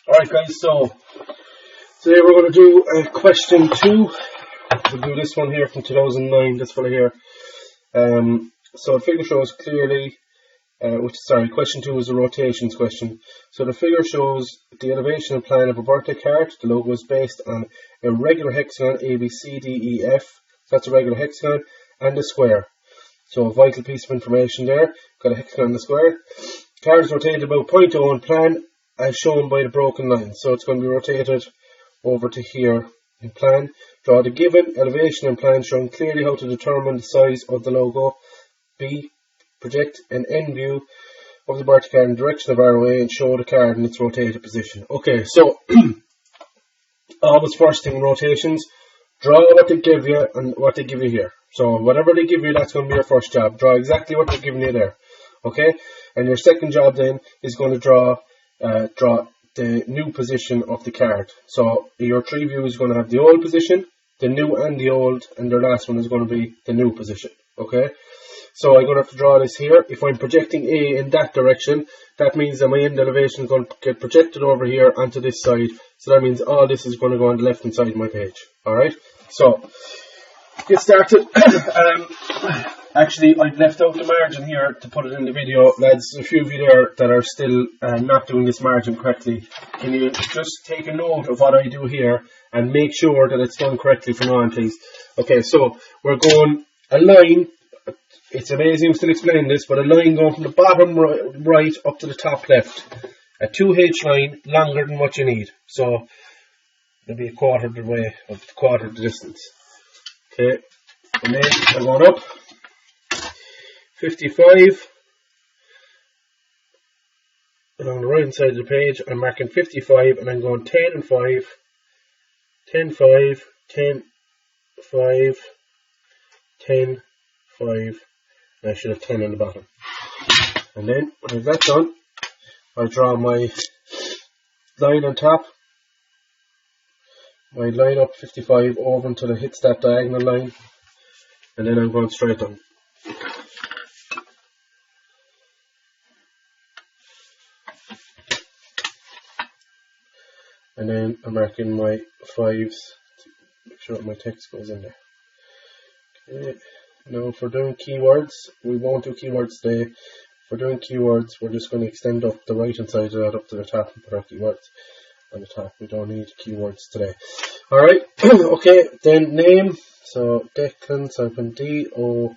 Alright guys, so today we're going to do question 2. We'll do this one here from 2009, this one here. So the figure shows clearly, question 2 is a rotations question. So the figure shows the elevation and plan of a birthday card. The logo is based on a regular hexagon, A, B, C, D, E, F. That's a regular hexagon, and a square. So a vital piece of information there. Got a hexagon and a square. Card is rotated about 0.0 on plan, as shown by the broken line. So it's going to be rotated over to here in plan. Draw the given elevation and plan showing clearly how to determine the size of the logo. B. Project an end view of the birthday card in the direction of ROA and show the card in its rotated position. Okay, so always first thing, rotations. Draw what they give you and what they give you here. So whatever they give you, that's going to be your first job. Draw exactly what they're giving you there. Okay, and your second job then is going to draw the new position of the card. So your tree view is going to have the old position, the new and the old, and the last one is going to be the new position. Okay, so I'm going to have to draw this here. If I'm projecting A in that direction, that means that my end elevation is going to get projected over here onto this side. So that means all this is going to go on the left hand side of my page. Alright, so get started. Actually, I've left out the margin here to put it in the video. Lads, a few of you there that are still not doing this margin correctly. Can you just take a note of what I do here and make sure that it's done correctly from now on, please? Okay, so we're going a line. It's amazing I'm still explaining this, but a line going from the bottom right up to the top left. A 2H line longer than what you need. So maybe a quarter of the way, of the quarter of the distance. Okay, and then I'm going up 55 along the right hand side of the page. I'm marking 55 and I'm going 10 and 5, 10, 5, 10, 5, 10, 5, and I should have 10 on the bottom. And then when I've that done, I draw my line on top. I line up 55 over until it hits that diagonal line, and then I'm going straight down. And then I'm marking my 5s to make sure my text goes in there. Okay. Now for doing keywords, we won't do keywords today. For doing keywords, we're just going to extend up the right hand side of that up to the top and put our keywords on the top. We don't need keywords today. Alright, okay, then name. So Declan, so I put D-O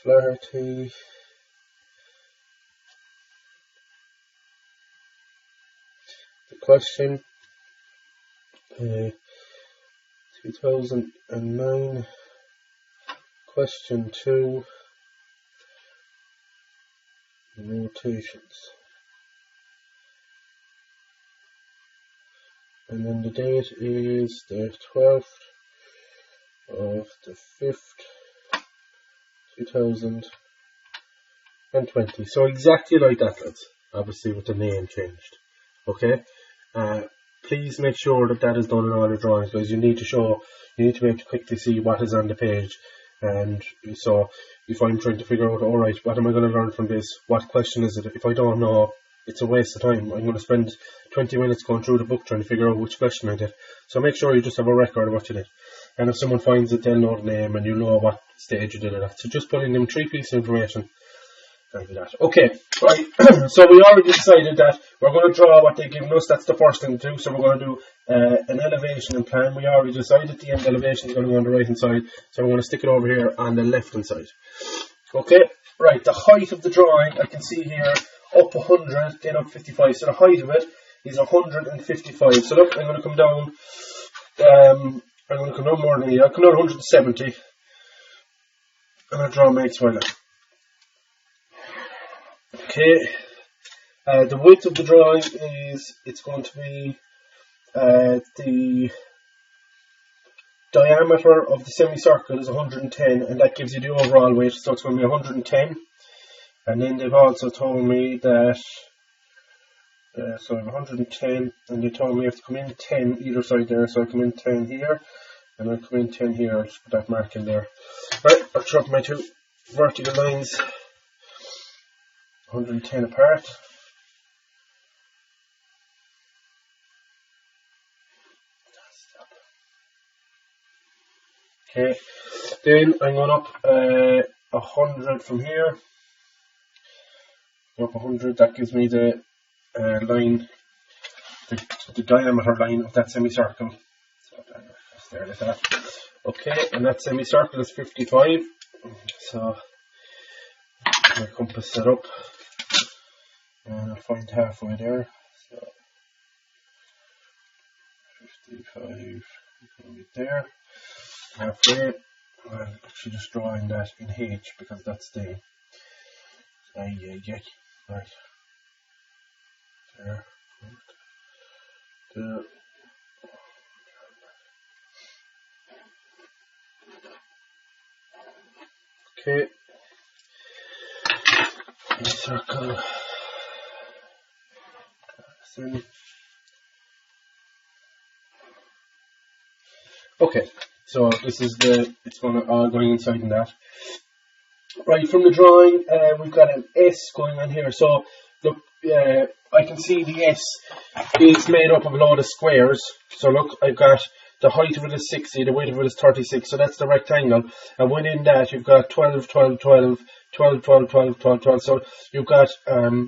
Flaherty. The question, 2009, question 2, rotations. And then the date is the 12th of the 5th, 2020. So exactly like that, lads. Obviously with the name changed. Okay? Please make sure that that is done in all the drawings, because you need to be able to quickly see what is on the page. And so if I'm trying to figure out, alright, what am I going to learn from this? What question is it? If I don't know, it's a waste of time. I'm going to spend 20 minutes going through the book trying to figure out which question I did. So make sure you just have a record of what you did. And if someone finds it, they'll know the name and you'll know what stage you did it at. So just put in them 3 pieces of information and do that. Okay, right. So we already decided that we're going to draw what they've given us. That's the first thing to do. So we're going to do an elevation and plan. We already decided the end elevation is going to go on the right hand side. So we're going to stick it over here on the left hand side. Okay, right. The height of the drawing, I can see here, up 100, then up 55. So the height of it is 155. So look, I'm going to come down. I'm going to come down more than here. I'll come down 170. And I'll draw my XY line. Okay. The width of the drawing is, it's going to be the diameter of the semicircle is 110, and that gives you the overall weight. So it's going to be 110. And then they've also told me that, so I'm 110, and they told me I have to come in 10 either side there. So I come in 10 here, and I come in 10 here. I'll just put that mark in there. Right, I'll chop my 2 vertical lines 110 apart. Okay, then I'm going up 100 from here. Up 100, that gives me the line, the diameter line of that semicircle. So that's there like that. Okay, and that semicircle is 55. So my compass set up, and I'll find halfway there. So 55 will be there. Halfway. I'm actually just drawing that in H because that's the right there. There. Okay. Circle. Okay, so this is it's going inside in that. Right, from the drawing, we've got an S going on here. So look, I can see the S is made up of a load of squares. So look, I've got the height of it is 60, the width of it is 36, so that's the rectangle. And within that, you've got 12, 12, 12, 12, 12, 12, 12, 12. So you've got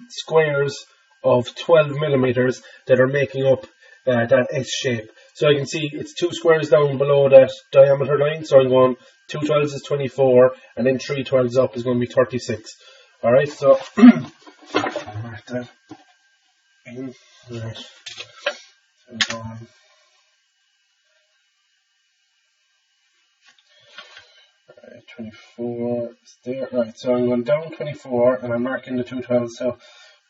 squares of 12 millimeters that are making up that S shape. So I can see it's 2 squares down below that diameter line. So I'm going 2 12s is 24, and then 3 12s up is going to be 36. Alright, so mark that in. Right. So 24 is there. Right, so I'm going down 24 and I'm marking the 2 12s. So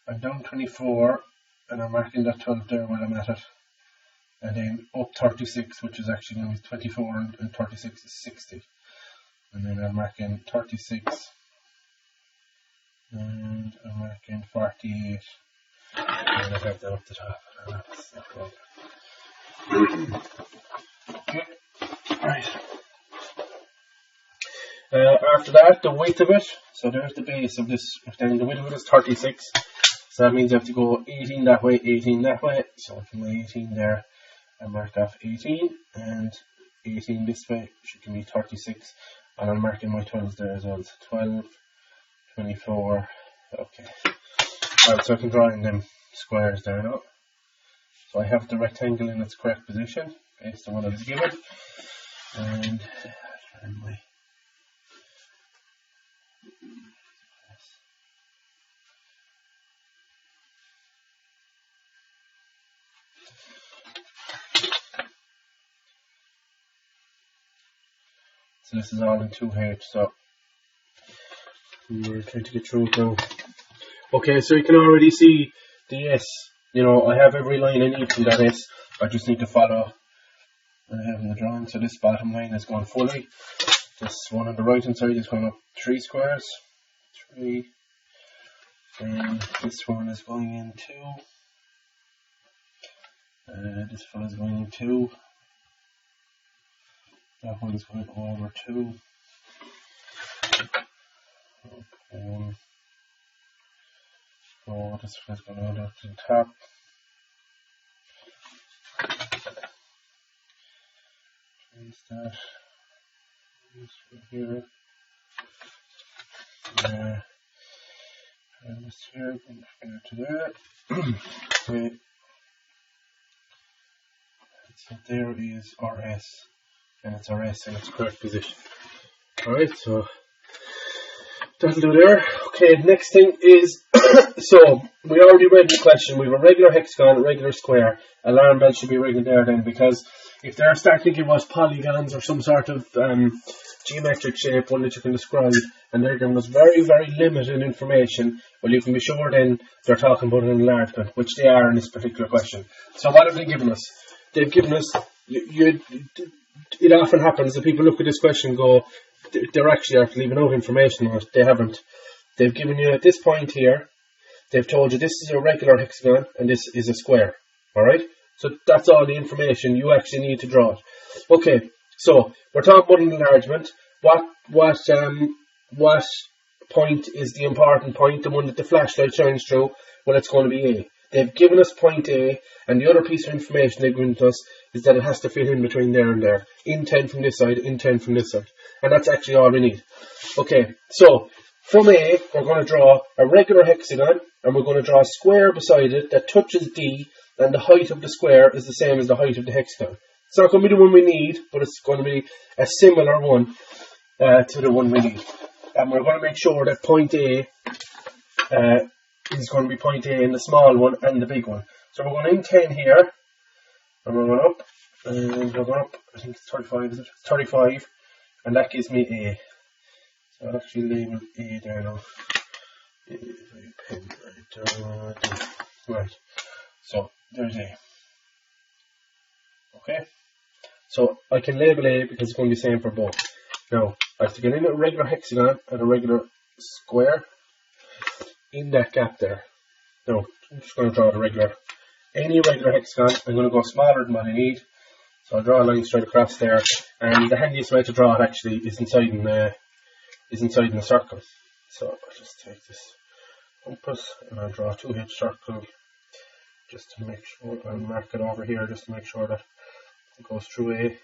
I'm down 24 and I'm marking that 12 there while I'm at it. And then up 36, which is actually going to be 24, and 36 is 60. And then I'm marking 36. And I'm marking 48. And I have that up the top. That's that okay. Right. After that, the width of it, so there's the base of this, then the width of it is 36, so that means you have to go 18 that way, 18 that way, so I can lay 18 there, and mark off 18, and 18 this way, should give me 36, and I'm marking my 12s there as well, so 12, 24, okay. Alright, so I can draw in them squares there now. So I have the rectangle in its correct position, based on what I was given, and my so this is all in 2H, so we're trying to get through it now. Okay, so you can already see the S. You know, I have every line I need from that S. I just need to follow what I have in the drawing. So this bottom line is going fully. This one on the right hand side is going up 3 squares. 3. And this one is going in 2. This one is going in 2. That one is going over 2. Okay. So this one is going out up to the top. Place that. This one here. And this here, going to there. Okay. So there is RS. And it's RS in its correct position. Alright, so that'll do there. Okay, next thing is, so we already read the question. We have a regular hexagon, a regular square. Alarm bell should be ringing there then, because if they're starting to give us polygons or some sort of geometric shape, one that you can describe, and they're giving us very, very limited information, well, you can be sure then they're talking about an enlargement, which they are in this particular question. So what have they given us? They've given us, it often happens that people look at this question and go, they're actually after leaving out information on it. They haven't. They've given you at this point here, they've told you this is a regular hexagon and this is a square. Alright? So that's all the information you actually need to draw it. Okay, so we're talking about an enlargement. What point is the important point, the one that the flashlight shines through? Well, it's going to be A. They've given us point A, and the other piece of information they've given to us is that it has to fit in between there and there. In 10 from this side, in 10 from this side. And that's actually all we need. Okay, so from A, we're going to draw a regular hexagon, and we're going to draw a square beside it that touches D, and the height of the square is the same as the height of the hexagon. It's not going to be the one we need, but it's going to be a similar one to the one we need. And we're going to make sure that point A is going to be point A in the small one and the big one. So we're going in 10 here, and we're going up, and we're going up, I think it's 35, is it? 35, and that gives me A. So I'll actually label A there now. Right, so there's A. Okay, so I can label A because it's going to be the same for both. Now, I have to get in a regular hexagon and a regular square in that gap there. Now, I'm just going to draw any regular hexagon. I'm going to go smaller than what I need. So I'll draw a line straight across there. And the handiest way to draw it actually is inside in the circle. So I'll just take this compass and I'll draw a 2H circle just to make sure, I'll mark it over here just to make sure that it goes through A.